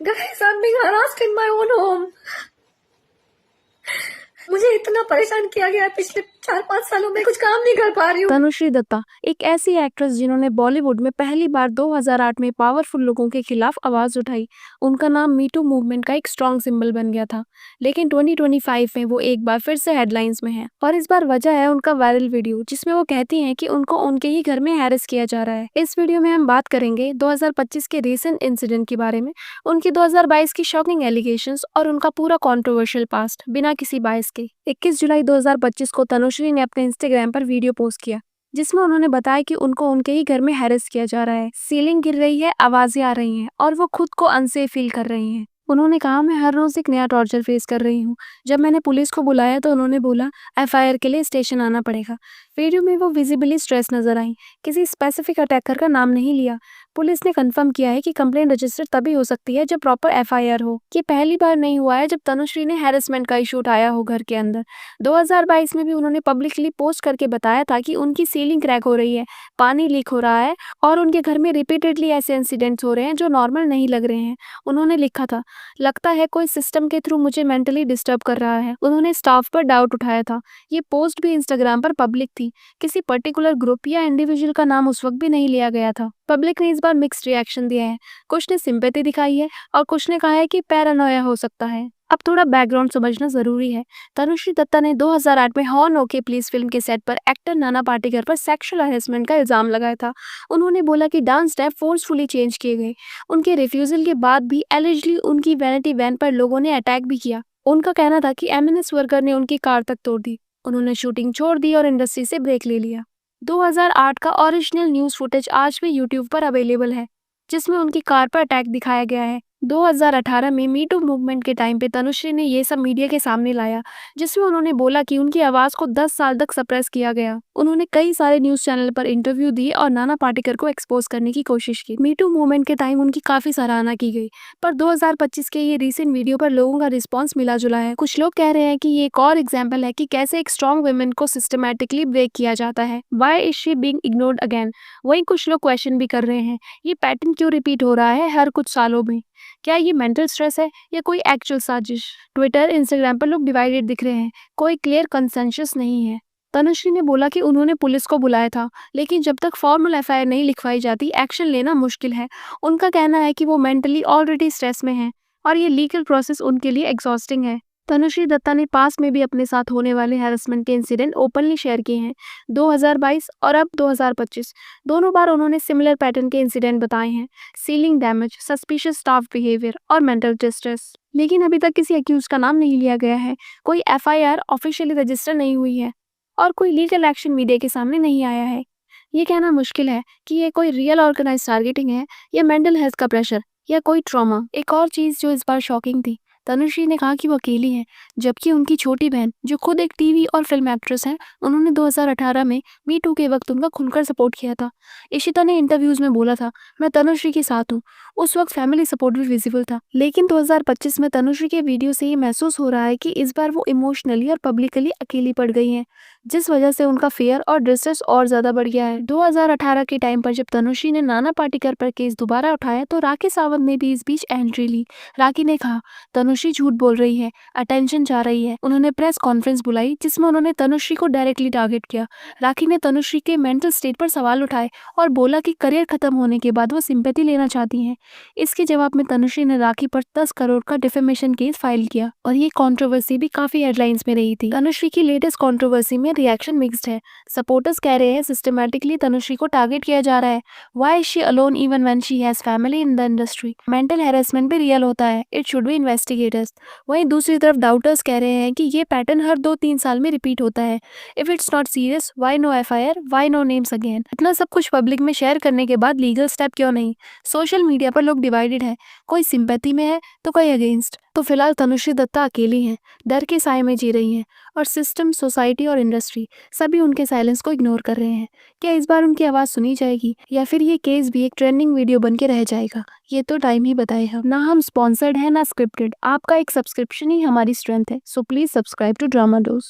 Guys, I'm being harassed in my own home. मुझे इतना परेशान किया गया है पिछले 4-5 सालों में, कुछ काम नहीं कर पा रही हूँ। तनुश्री दत्ता एक ऐसी एक्ट्रेस जिन्होंने बॉलीवुड में पहली बार 2008 में पावरफुल लोगों के खिलाफ आवाज उठाई। उनका नाम मीटू मूवमेंट का एक स्ट्रॉन्ग सिंबल बन गया था, लेकिन 2025 में वो एक बार फिर से हेडलाइंस में है। और इस बार वजह है उनका वायरल वीडियो जिसमें वो कहती हैं कि उनको उनके ही घर में हैरेस किया जा रहा है। इस वीडियो में हम बात करेंगे 2025 के रीसेंट इंसिडेंट के बारे में, उनकी 2022 की शॉकिंग एलिगेशंस और उनका पूरा कंट्रोवर्शियल पास्ट बिना किसी बायस के। 21 जुलाई 2025 को तनुश्री ने अपने इंस्टाग्राम पर वीडियो पोस्ट किया जिसमें उन्होंने बताया कि उनको उनके ही घर में हैरेस किया जा रहा है, सीलिंग गिर रही है, आवाजें आ रही हैं और वो खुद को अनसेफ फील कर रही हैं। उन्होंने कहा, मैं हर रोज एक नया टॉर्चर फेस कर रही हूँ। जब मैंने पुलिस को बुलाया तो उन्होंने बोला एफआईआर के लिए स्टेशन आना पड़ेगा। वीडियो में वो विजिबली स्ट्रेस नजर आई, किसी स्पेसिफिक अटैकर का नाम नहीं लिया। पुलिस ने कंफर्म किया है कि कंप्लेंट रजिस्टर तभी हो सकती है जब प्रॉपर एफआईआर हो। ये पहली बार नहीं हुआ है जब तनुश्री ने हैरेसमेंट का इशू उठाया हो घर के अंदर। 2022 में भी उन्होंने पब्लिकली पोस्ट करके बताया था कि उनकी सीलिंग क्रैक हो रही है, पानी लीक हो रहा है और उनके घर में रिपीटेडली ऐसे इंसिडेंट्स हो रहे हैं जो नॉर्मल नहीं लग रहे हैं। उन्होंने लिखा था, लगता है कोई सिस्टम के थ्रू मुझे मेंटली डिस्टर्ब कर रहा है। उन्होंने स्टाफ पर डाउट उठाया था। ये पोस्ट भी इंस्टाग्राम पर पब्लिक थी, किसी पर्टिकुलर ग्रुप या इंडिविजुअल का नाम उस वक्त भी नहीं लिया गया था। पब्लिक ने इस बार मिक्स्ड रिएक्शन दिया है, कुछ ने सिंपैथी दिखाई है और कुछ ने कहा है कि पैरानोया हो सकता है। अब थोड़ा बैकग्राउंड समझना जरूरी है। तनुश्री दत्ता ने 2008 में हॉर्न ओके प्लीज फिल्म के सेट पर एक्टर नाना पाटेकर पर सेक्सुअल हरेसमेंट का इल्जाम लगाया था। उन्होंने बोला कि डांस स्टेप फोर्सफुली चेंज किए गए। उनके रिफ्यूजल के बाद भी एलिजिडली उनकी वैनिटी वैन पर लोगों ने अटैक भी किया। उनका कहना था कि एमएनएस वर्कर ने उनकी कार तक तोड़ दी। उन्होंने शूटिंग छोड़ दी और इंडस्ट्री से ब्रेक ले लिया। 2008 का ओरिजिनल न्यूज़ फुटेज आज भी यूट्यूब पर अवेलेबल है जिसमें उनकी कार पर अटैक दिखाया गया है। 2018 में मीटू मूवमेंट के टाइम पे तनुश्री ने ये सब मीडिया के सामने लाया जिसमें उन्होंने बोला कि उनकी आवाज को 10 साल तक सप्रेस किया गया। उन्होंने कई सारे न्यूज चैनल पर इंटरव्यू दिए और नाना पाटेकर को एक्सपोज करने की कोशिश की। मीटू मूवमेंट के टाइम उनकी काफी सराहना की गई, पर 2025 के ये रीसेंट वीडियो पर लोगों का रिस्पॉन्स मिला जुला है। कुछ लोग कह रहे हैं कि ये एक और एग्जाम्पल है कि कैसे एक स्ट्रॉन्ग वुमेन को सिस्टमैटिकली ब्रेक किया जाता है। Why is she being ignored again? वहीं कुछ लोग क्वेश्चन भी कर रहे हैं, ये पैटर्न क्यों रिपीट हो रहा है हर कुछ सालों में? क्या ये मेंटल स्ट्रेस है या कोई एक्चुअल साजिश? ट्विटर, इंस्टाग्राम पर लोग डिवाइडेड दिख रहे हैं, कोई क्लियर कंसेंसस नहीं है। तनुश्री ने बोला कि उन्होंने पुलिस को बुलाया था, लेकिन जब तक फॉर्मल एफआईआर नहीं लिखवाई जाती एक्शन लेना मुश्किल है। उनका कहना है कि वो मेंटली ऑलरेडी स्ट्रेस में हैं और ये लीगल प्रोसेस उनके लिए एग्जॉस्टिंग है। तनुश्री दत्ता ने पास में भी अपने साथ होने वाले हैरेसमेंट के इंसिडेंट ओपनली शेयर किए हैं। 2022 और अब 2025 दोनों बार उन्होंने सिमिलर पैटर्न के इंसिडेंट बताए हैं, ceiling damage, suspicious staff behaviour और मेंटल डिस्ट्रेस। लेकिन अभी तक किसी अक्यूज का नाम नहीं लिया गया है, कोई एफआईआर ऑफिशियली रजिस्टर नहीं हुई है और कोई लीगल एक्शन मीडिया के सामने नहीं आया है। ये कहना मुश्किल है कि ये कोई रियल ऑर्गेनाइज टारगेटिंग है या मेंटल हेल्थ का प्रेशर या कोई ट्रॉमा। एक और चीज जो इस बार शॉकिंग थी, तनुश्री ने कहा कि वो अकेली हैं, जबकि उनकी छोटी बहन जो खुद एक टीवी और फिल्म एक्ट्रेस हैं, उन्होंने 2018 में मी टू के वक्त उनका खुलकर सपोर्ट किया था। इशिता ने इंटरव्यूज में बोला था, मैं तनुश्री के साथ हूँ। उस वक्त फैमिली सपोर्ट भी विजिबल था, लेकिन 2025 में तनुश्री के वीडियो से ये महसूस हो रहा है कि इस बार वो इमोशनली और पब्लिकली अकेली पड़ गई हैं, जिस वजह से उनका फेयर और डिस्ट्रेस और ज्यादा बढ़ गया है। 2018 के टाइम पर जब तनुश्री ने नाना पाटेकर पर केस दोबारा उठाया तो राखी सावंत ने भी इस बीच एंट्री ली। राखी ने कहा, तनुश्री झूठ बोल रही है, अटेंशन चाह रही है। उन्होंने प्रेस कॉन्फ्रेंस बुलाई जिसमें उन्होंने तनुश्री को डायरेक्टली टारगेट किया। राखी ने तनुश्री के मेंटल स्टेट पर सवाल उठाए और बोला कि करियर खत्म होने के बाद वो सिंपैथी लेना चाहती हैं। इसके जवाब में तनुश्री ने राखी पर 10 करोड़ का डिफेमेशन केस फाइल किया और ये कंट्रोवर्सी भी काफी हेडलाइंस में रही थी। तनुश्री की लेटेस्ट कंट्रोवर्सी में रिएक्शन मिक्स्ड है। सपोर्टर्स कह रहे हैं सिस्टमैटिकली तनुश्री को टारगेट किया जा रहा है। Why is she alone even when she has family in the industry? Mental harassment भी रियल होता है, इट शुड बी इन्वेस्टिगेटेड। वहीं दूसरी तरफ डाउटर्स कह रहे हैं कि ये पैटर्न हर 2-3 साल में रिपीट होता है। If it's not serious, why no FIR, why no names again? इतना सब कुछ पब्लिक में शेयर करने के बाद लीगल स्टेप क्यों नहीं? सोशल मीडिया पर लोग डिवाइडेड है, कोई सिंपैथी में है तो कोई अगेंस्ट। तो फिलहाल तनुश्री दत्ता अकेली हैं, डर के साए में जी रही हैं और सिस्टम, सोसाइटी और इंडस्ट्री सभी उनके साइलेंस को इग्नोर कर रहे हैं। क्या इस बार उनकी आवाज़ सुनी जाएगी या फिर ये केस भी एक ट्रेंडिंग वीडियो बन के रह जाएगा? ये तो टाइम ही बताएगा। ना हम स्पॉन्सर्ड है ना स्क्रिप्टेड, आपका एक सब्सक्रिप्शन ही हमारी स्ट्रेंथ है। So please subscribe to drama dose.